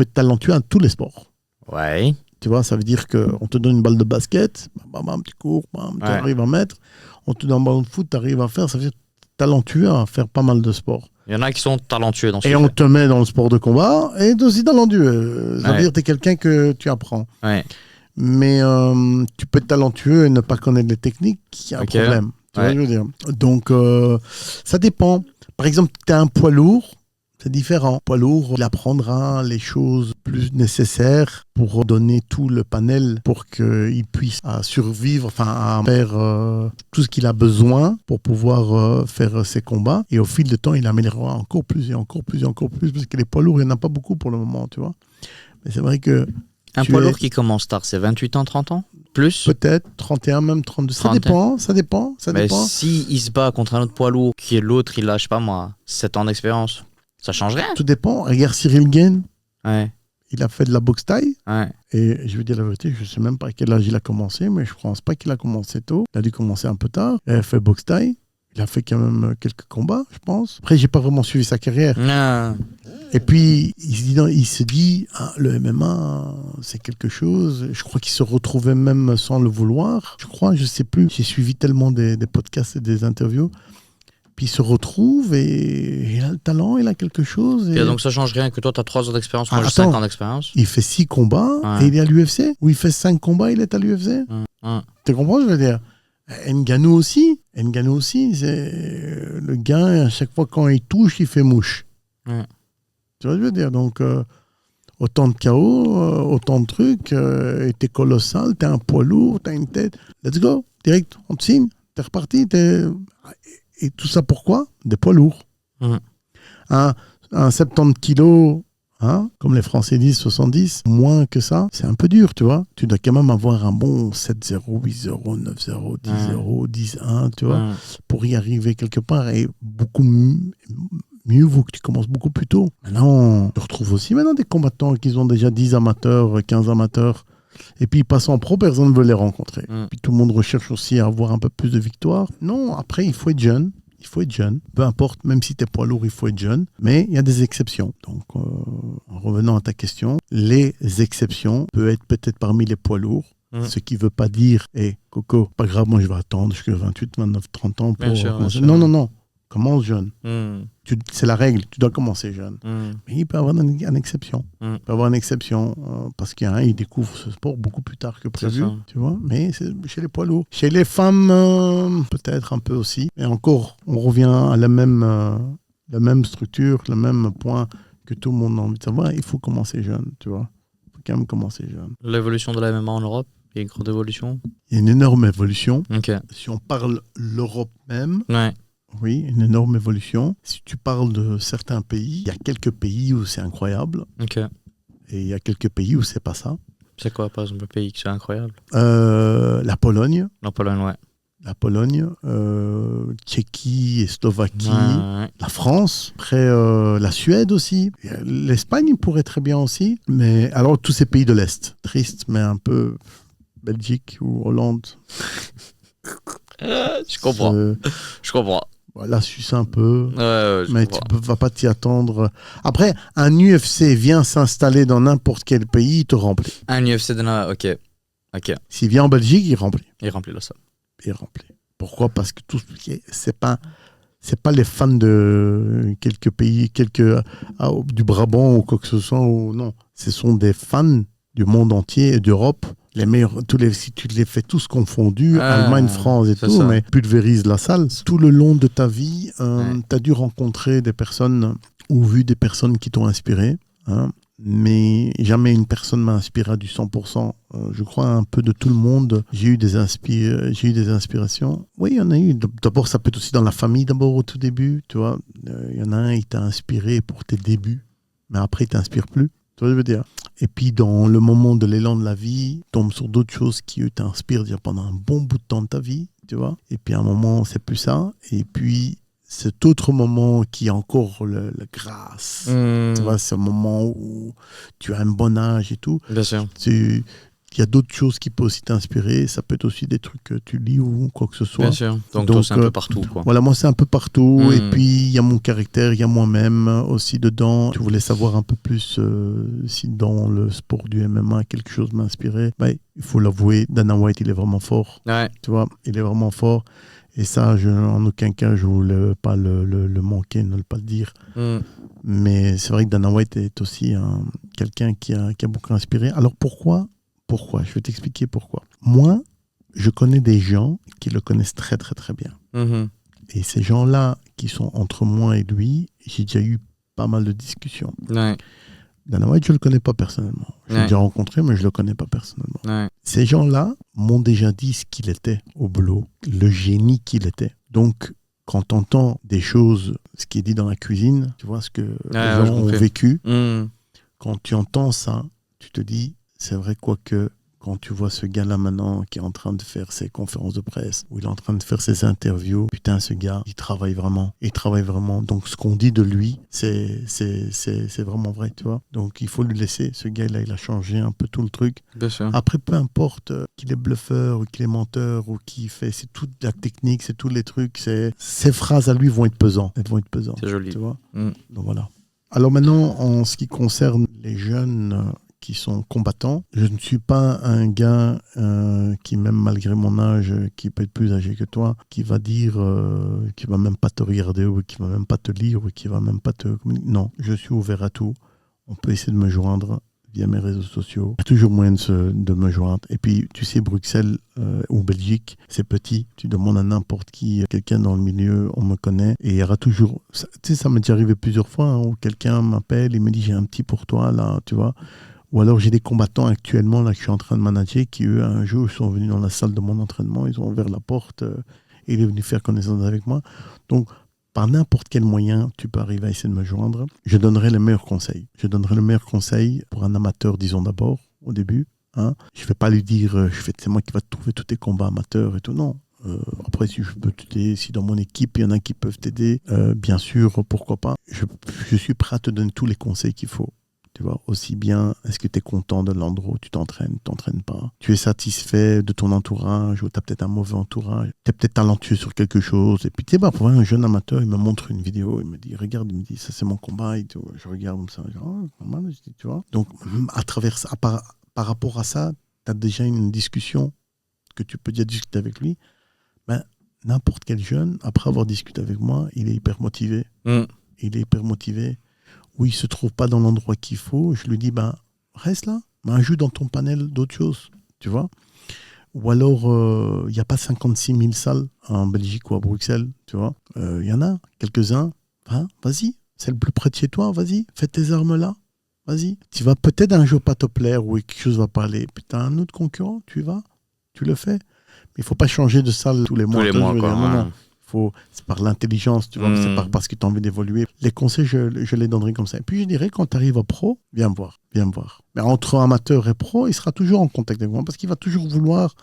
être talentueux à tous les sports. Ouais. Tu vois, ça veut dire qu'on te donne une balle de basket, bam, bam, tu cours, bam, tu arrives à mettre. On te donne un ballon de foot, tu arrives à faire. Ça veut dire que tu es talentueux à faire pas mal de sports. Il y en a qui sont talentueux dans ce Et on te met dans le sport de combat et tu es aussi talentueux. Ça veut dire que tu es quelqu'un que tu apprends. Ouais. Mais tu peux être talentueux et ne pas connaître les techniques, il y a un problème. Tu vois ce que je veux dire? Donc, ça dépend. Par exemple, tu es un poids lourd. C'est différent. Poids lourd, il apprendra les choses plus nécessaires pour donner tout le panel pour qu'il puisse survivre, enfin à faire tout ce qu'il a besoin pour pouvoir faire ses combats. Et au fil du temps, il améliorera encore plus et encore plus et encore plus parce que les poids lourds, il n'y en a pas beaucoup pour le moment, tu vois. Mais c'est vrai que... Un poids lourd qui commence tard, c'est 28 ans, 30 ans? Plus? Peut-être, 31, même 32. 31. Ça dépend. Mais si il se bat contre un autre poids lourd, qui est l'autre, il a, je sais pas moi, 7 ans d'expérience, ça change rien. Tout dépend. Regarde Cyril Gane. Ouais. Il a fait de la boxe thaï. Ouais. Et je vais dire la vérité, je ne sais même pas à quel âge il a commencé, mais je ne pense pas qu'il a commencé tôt. Il a dû commencer un peu tard. Il a fait boxe thaï. Il a fait quand même quelques combats, je pense. Après, je n'ai pas vraiment suivi sa carrière. Non. Et puis, il se dit le MMA, c'est quelque chose. Je crois qu'il se retrouvait même sans le vouloir. Je ne sais plus. J'ai suivi tellement des podcasts et des interviews. Puis il se retrouve et il a le talent, il a quelque chose. Et donc ça change rien que toi, tu as 3 ans d'expérience, moi j'ai 5 ans d'expérience. Il fait 6 combats et il est à l'UFC. Ou il fait 5 combats, il est à l'UFC. Tu comprends ce que je veux dire? Ngannou aussi, c'est le gars, à chaque fois quand il touche, il fait mouche. Tu vois ce que je veux dire? Donc, autant de KO, autant de trucs, et t'es colossal, t'es un poids lourd, t'as une tête. Let's go, direct, on te signe, t'es reparti. Et tout ça pourquoi? Des poids lourds. Un 70 kilos, comme les Français disent, 70, moins que ça, c'est un peu dur, tu vois. Tu dois quand même avoir un bon 7-0, 8-0, 9-0, 10-0, 10-1, tu vois, pour y arriver quelque part. Et beaucoup mieux vaut que tu commences beaucoup plus tôt. Maintenant, je retrouve aussi maintenant des combattants qui ont déjà 10 amateurs, 15 amateurs. Et puis ils passent en pro, personne ne veut les rencontrer. Puis tout le monde recherche aussi à avoir un peu plus de victoires. Non, après, il faut être jeune. Peu importe, même si tu es poids lourd, il faut être jeune. Mais il y a des exceptions. Donc, en revenant à ta question, les exceptions peuvent être peut-être parmi les poids lourds. Ce qui ne veut pas dire, Coco, pas grave, moi je vais attendre jusqu'à 28, 29, 30 ans pour commencer. Non. Commence jeune. C'est la règle, tu dois commencer jeune. Mais il peut y avoir une exception. Il peut y avoir une exception parce qu'il y en a un, il découvre ce sport beaucoup plus tard que prévu. Tu vois, mais c'est chez les poids lourds. Chez les femmes, peut-être un peu aussi. Et encore, on revient à la même structure, le même point que tout le monde a envie de savoir. Il faut commencer jeune, tu vois. Il faut quand même commencer jeune. L'évolution de la MMA en Europe, il y a une grande évolution? Il y a une énorme évolution. Okay. Si on parle l'Europe même... Ouais. Oui, une énorme évolution. Si tu parles de certains pays, il y a quelques pays où c'est incroyable. Okay. Et il y a quelques pays où c'est pas ça. C'est quoi, par exemple, le pays qui c'est incroyable? La Pologne. La Pologne, ouais. La Pologne, Tchéquie et Slovaquie. La France. Après, la Suède aussi. L'Espagne pourrait très bien aussi. Mais alors, tous ces pays de l'Est. Triste, mais un peu Belgique ou Hollande. Je comprends. La Suisse un peu, mais comprends. tu ne vas pas t'y attendre. Après, un UFC vient s'installer dans n'importe quel pays, il te remplit. Un UFC ok. S'il vient en Belgique, il remplit. Il remplit le sol. Il remplit. Pourquoi? Parce que c'est pas les fans de quelques pays, du Brabant ou quoi que ce soit. Non, ce sont des fans du monde entier et d'Europe. Les meilleurs, si tu les fais tous confondus, Allemagne, France et tout, ça. Mais pulvérise la salle. Tout le long de ta vie, tu as dû rencontrer des personnes ou vu des personnes qui t'ont inspiré. Mais jamais une personne m'a inspiré à du 100%. Je crois un peu de tout le monde. J'ai eu des inspirations. Oui, il y en a eu. D'abord, ça peut être aussi dans la famille, d'abord au tout début. Tu vois, il y en a un, il t'a inspiré pour tes débuts, mais après, il t'inspire plus. Tu vois ce que je veux dire? Et puis, dans le moment de l'élan de la vie, tu tombes sur d'autres choses qui t'inspirent pendant un bon bout de temps de ta vie, tu vois. Et puis, à un moment, c'est plus ça. Et puis, cet autre moment qui est encore le grâce, tu vois, ce moment où tu as un bon âge et tout. Bien sûr. Il il y a d'autres choses qui peuvent aussi t'inspirer. Ça peut être aussi des trucs que tu lis ou quoi que ce soit. Bien sûr. Donc toi, c'est un peu partout, quoi. Voilà, moi, c'est un peu partout. Et puis, il y a mon caractère, il y a moi-même aussi dedans. Tu voulais savoir un peu plus si dans le sport du MMA, quelque chose m'inspirait. Il faut l'avouer, Dana White, il est vraiment fort. Ouais. Tu vois, il est vraiment fort. Et ça, en aucun cas, je ne voulais pas le manquer, ne pas le dire. Mais c'est vrai que Dana White est aussi quelqu'un qui a beaucoup inspiré. Alors pourquoi ? Je vais t'expliquer pourquoi. Moi, je connais des gens qui le connaissent très, très, très bien. Et ces gens-là qui sont entre moi et lui, j'ai déjà eu pas mal de discussions. Ouais. Dana White, je ne le connais pas personnellement. Je l'ai déjà rencontré, mais je ne le connais pas personnellement. Ouais. Ces gens-là m'ont déjà dit ce qu'il était au boulot, le génie qu'il était. Donc, quand tu entends des choses, ce qui est dit dans la cuisine, tu vois ce que les gens ont vécu, quand tu entends ça, tu te dis, c'est vrai, quoique, quand tu vois ce gars-là maintenant qui est en train de faire ses conférences de presse, où il est en train de faire ses interviews, putain, ce gars, il travaille vraiment. Donc, ce qu'on dit de lui, c'est vraiment vrai, tu vois. Donc, il faut lui laisser. Ce gars-là, il a changé un peu tout le truc. Bien sûr. Après, peu importe qu'il est bluffeur ou qu'il est menteur ou qu'il fait, c'est toute la technique, c'est tous les trucs. Ces phrases à lui vont être pesantes. Elles vont être pesantes. C'est joli. Tu vois. Donc, voilà. Alors maintenant, en ce qui concerne les jeunes qui sont combattants. Je ne suis pas un gars qui, même malgré mon âge, qui peut être plus âgé que toi, qui va dire, qui va même pas te regarder ou qui va même pas te lire ou qui va même pas te... Non, je suis ouvert à tout. On peut essayer de me joindre via mes réseaux sociaux. Il y a toujours moyen de me joindre. Et puis, tu sais, Bruxelles ou Belgique, c'est petit. Tu demandes à n'importe qui, quelqu'un dans le milieu, on me connaît. Et il y aura toujours... Tu sais, ça m'est déjà arrivé plusieurs fois, hein, où quelqu'un m'appelle et me dit, j'ai un petit pour toi, là, tu vois. Ou alors j'ai des combattants actuellement là que je suis en train de manager qui, eux, un jour, sont venus dans la salle de mon entraînement, ils ont ouvert la porte et il est venu faire connaissance avec moi. Donc, par n'importe quel moyen, tu peux arriver à essayer de me joindre. Je donnerai les meilleurs conseils. Je donnerai le meilleur conseil pour un amateur, disons d'abord, au début. Hein. Je ne vais pas lui dire, c'est moi qui va te trouver tous tes combats amateurs et tout, non. Après, si je peux t'aider, si dans mon équipe, il y en a qui peuvent t'aider, bien sûr, pourquoi pas. Je suis prêt à te donner tous les conseils qu'il faut. Tu vois, aussi bien, est-ce que tu es content de l'endroit où tu t'entraînes pas. Tu es satisfait de ton entourage ou tu as peut-être un mauvais entourage. Tu es peut-être talentueux sur quelque chose. Et puis, tu sais, pour un jeune amateur, il me montre une vidéo, il me dit, regarde, il me dit, ça c'est mon combat et tout. Je regarde comme ça, je dis, oh, pas mal, tu vois. Donc, à travers ça, par rapport à ça, tu as déjà une discussion que tu peux déjà discuter avec lui. Ben, n'importe quel jeune, après avoir discuté avec moi, il est hyper motivé. Il est hyper motivé. Où il ne se trouve pas dans l'endroit qu'il faut, je lui dis, reste là, joue dans ton panel d'autres choses, tu vois. Ou alors, il n'y a pas 56 000 salles en Belgique ou à Bruxelles, tu vois. Il y en a quelques-uns, vas-y, c'est le plus près de chez toi, vas-y, fais tes armes là, vas-y. Tu vas peut-être un jour pas te plaire ou quelque chose va parler, puis tu as un autre concurrent, tu y vas, tu le fais. Mais il ne faut pas changer de salle tous les mois. Non. C'est par l'intelligence, tu vois, c'est pas parce que tu as envie d'évoluer. Les conseils, je les donnerai comme ça. Et puis je dirais, quand tu arrives à pro, viens me voir. Mais entre amateur et pro, il sera toujours en contact avec moi parce qu'il va toujours vouloir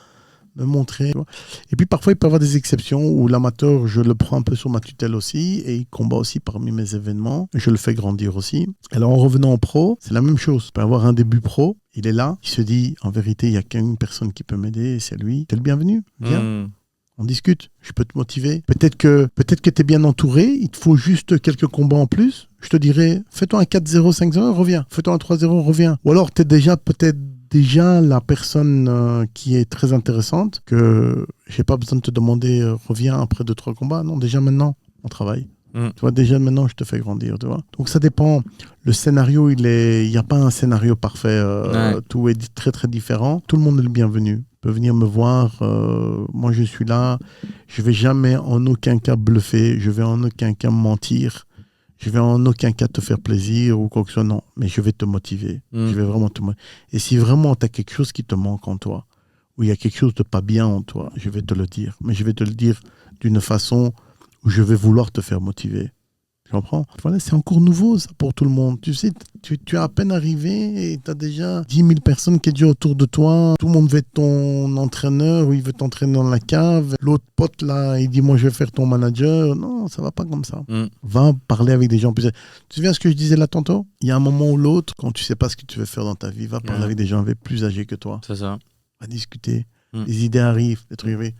me montrer. Tu vois. Et puis parfois, il peut y avoir des exceptions où l'amateur, je le prends un peu sur ma tutelle aussi et il combat aussi parmi mes événements. Je le fais grandir aussi. Alors en revenant en pro, c'est la même chose. Il peut y avoir un début pro, il est là, il se dit, en vérité, il n'y a qu'une personne qui peut m'aider, c'est lui. T'es le bienvenu, viens. On discute, je peux te motiver. Peut-être que tu es bien entouré, il te faut juste quelques combats en plus. Je te dirais, fais-toi un 4-0, 5-0, reviens. Fais-toi un 3-0, reviens. Ou alors tu es peut-être déjà la personne qui est très intéressante, que j'ai pas besoin de te demander, reviens après 2-3 combats. Non, déjà maintenant, on travaille. Tu vois, déjà maintenant, je te fais grandir, tu vois. Donc ça dépend. Le scénario, il n'y a pas un scénario parfait. Tout est très, très différent. Tout le monde est le bienvenu. Peut venir me voir. Moi, je suis là. Je vais jamais en aucun cas bluffer. Je vais en aucun cas mentir. Je vais en aucun cas te faire plaisir ou quoi que ce soit. Non, mais je vais te motiver. Je vais vraiment te motiver. Et si vraiment tu as quelque chose qui te manque en toi, ou il y a quelque chose de pas bien en toi, je vais te le dire. Mais je vais te le dire d'une façon où je vais vouloir te faire motiver. Tu comprends ? Voilà, c'est encore nouveau ça pour tout le monde. Tu sais, tu es à peine arrivé et tu as déjà 10 000 personnes qui sont autour de toi. Tout le monde veut être ton entraîneur ou il veut t'entraîner dans la cave. L'autre pote là, il dit moi je vais faire ton manager. Non, ça va pas comme ça. Va parler avec des gens plus... Tu te souviens ce que je disais là tantôt ? Il y a un moment ou l'autre, quand tu sais pas ce que tu veux faire dans ta vie, va parler avec des gens plus âgés que toi. C'est ça. va discuter. Les idées arrivent, des trucs arrivent.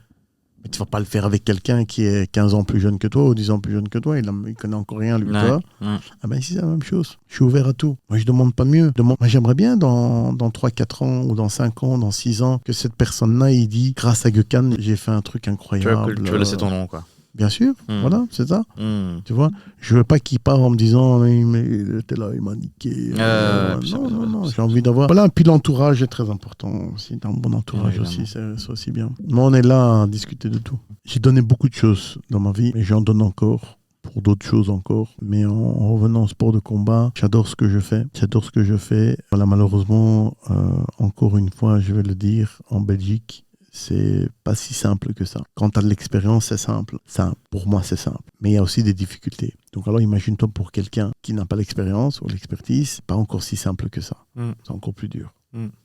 Mais tu vas pas le faire avec quelqu'un qui est 15 ans plus jeune que toi ou 10 ans plus jeune que toi. Il connaît encore rien, lui, toi. Ah ben ici, c'est la même chose. Je suis ouvert à tout. Moi, je demande pas mieux. Moi, j'aimerais bien dans 3-4 ans ou dans 5 ans, dans 6 ans, que cette personne-là, il dit, grâce à Gökhan, j'ai fait un truc incroyable. Tu veux laisser ton nom, quoi. Bien sûr, voilà, c'est ça. Tu vois, je veux pas qu'il part en me disant, mais il était là, il m'a niqué. Non, j'ai envie d'avoir. Voilà, puis l'entourage est très important aussi. Dans un bon entourage aussi, c'est aussi bien. Moi, on est là à discuter de tout. J'ai donné beaucoup de choses dans ma vie, et j'en donne encore. Pour d'autres choses encore. Mais en revenant au sport de combat, j'adore ce que je fais. J'adore ce que je fais. Voilà, malheureusement, encore une fois, je vais le dire, en Belgique, c'est pas si simple que ça. Quand tu as de l'expérience, c'est simple. Ça, pour moi, c'est simple. Mais il y a aussi des difficultés. Donc alors, imagine-toi pour quelqu'un qui n'a pas l'expérience ou l'expertise, c'est pas encore si simple que ça. C'est encore plus dur.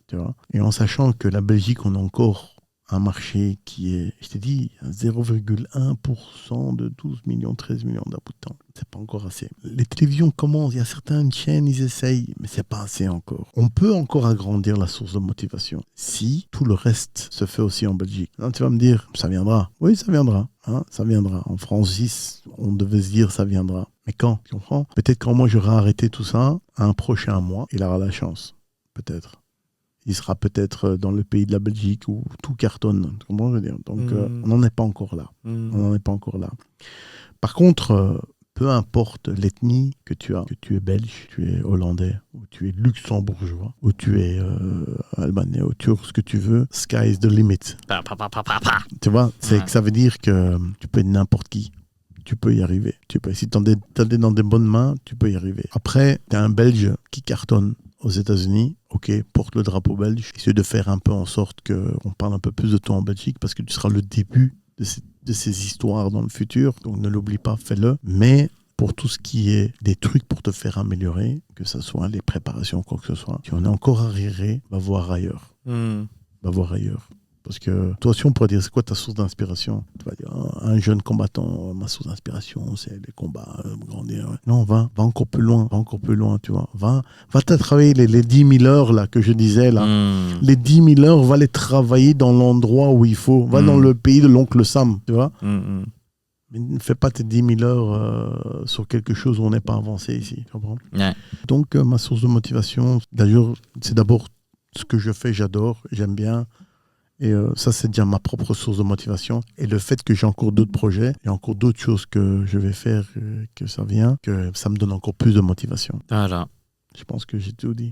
Tu vois. Et en sachant que la Belgique, on a encore un marché qui est, je t'ai dit, 0,1% de 12 millions, 13 millions d'habitants. C'est pas encore assez. Les télévisions commencent, il y a certaines chaînes, ils essayent, mais c'est pas assez encore. On peut encore agrandir la source de motivation si tout le reste se fait aussi en Belgique. Là, tu vas me dire, ça viendra. Oui, ça viendra. Ça viendra. En France 6, on devait se dire, ça viendra. Mais quand? Tu comprends? Peut-être quand moi j'aurai arrêté tout ça, un prochain mois, il aura la chance. Peut-être. Il sera peut-être dans le pays de la Belgique où tout cartonne. Tu comprends, je veux dire. Donc, on n'en est pas encore là. On n'en est pas encore là. Par contre, peu importe l'ethnie que tu as, que tu es belge, tu es hollandais, ou tu es luxembourgeois, ou tu es albanais, ou turc, ce que tu veux, sky is the limit. Tu vois, ça veut dire que tu peux être n'importe qui. Tu peux y arriver. Si tu es dans des bonnes mains, tu peux y arriver. Après, tu es un Belge qui cartonne aux États-Unis, ok, porte le drapeau belge. Essaie de faire un peu en sorte qu'on parle un peu plus de toi en Belgique parce que tu seras le début de ces histoires dans le futur. Donc ne l'oublie pas, fais-le. Mais pour tout ce qui est des trucs pour te faire améliorer, que ce soit les préparations, quoi que ce soit, si on est encore arriéré, va voir ailleurs. Va voir ailleurs. Parce que toi aussi, on pourrait dire, c'est quoi ta source d'inspiration? Tu vas dire, un jeune combattant, ma source d'inspiration, c'est les combats, grandir. Non, va encore plus loin, tu vois. Va travailler les 10 000 heures là, que je disais, là. Les 10 000 heures, va les travailler dans l'endroit où il faut. Va dans le pays de l'oncle Sam, tu vois. Mais ne fais pas tes 10 000 heures sur quelque chose où on n'est pas avancé ici, tu comprends? Donc, ma source de motivation, d'ailleurs, c'est d'abord ce que je fais, j'adore, j'aime bien. Et ça, c'est déjà ma propre source de motivation. Et le fait que j'ai encore d'autres projets, et encore d'autres choses que je vais faire, que ça vient, que ça me donne encore plus de motivation. Voilà. Je pense que j'ai tout dit.